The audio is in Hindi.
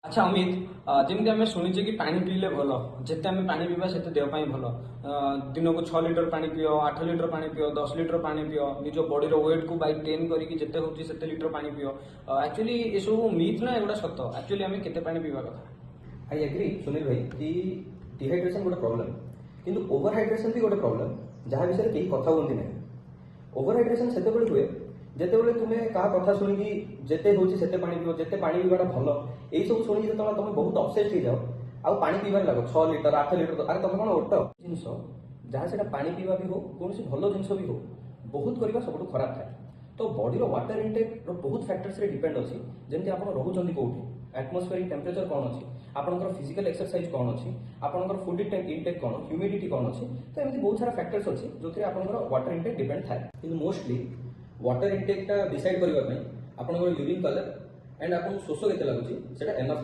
अच्छा अमित, जमी आम शुणे कि पानी पीले भल जिते आम पानी पीवा से देह भल। दिन को 6 लिटर पानी पियो, 8 लिटर पानी पियो, 10 लिटर पानी पियो, निज बॉडी वेट को बाई 10 करके जिते होती से लिटर पानी पियो। एक्चुअली ये सब मिथ ना एगुड़ा सत। एक्चुअली आम केते पानी पीवा कथा। आई एग्री सुनील भाई कि डिहाइड्रेशन गोटे प्रॉब्लम किंतु ओवर हाइड्रेशन भी गोटे प्रॉब्लम जहाँ विषय कहीं कथा हूँ ना। ओवर हाइड्रेशन से हुए जिते तुम्हें क्या कथा शुणिकी जिते होती से पानी पीओ, जिते पानी पीवाटा भल यही सब शुणिकी जो तुम बहुत अपसेट हो जाओ आउ पानी पीबार लग 6 लिटर 8 लिटर अरे तुम कौन ओट जिनस जहाँ से पानी पीवा भी हो कौन भल जिनस भी हो बहुत करवा सब खराब थाए। तो बॉडी वाटर इनटेक बहुत फैक्टर्स रे डिपेंड अच्छी जमी आप रोचे कौटी एटमोस्फेरिक टेम्परेचर कौन अच्छी आपंकर फिजिकल एक्सरसाइज कौन अच्छी आपंकर फूड इनटेक कौन ह्यूमिडिटी कौन अच्छी। तो एमती बहुत सारा फैक्टर्स अच्छी जो आपंकर वाटर इनटेक डिपेंड थाए कि मोस्टली वाटर इनटेक डिसाइड करने यूरिन कलर एंड आपको शोष के लगुच एनफ।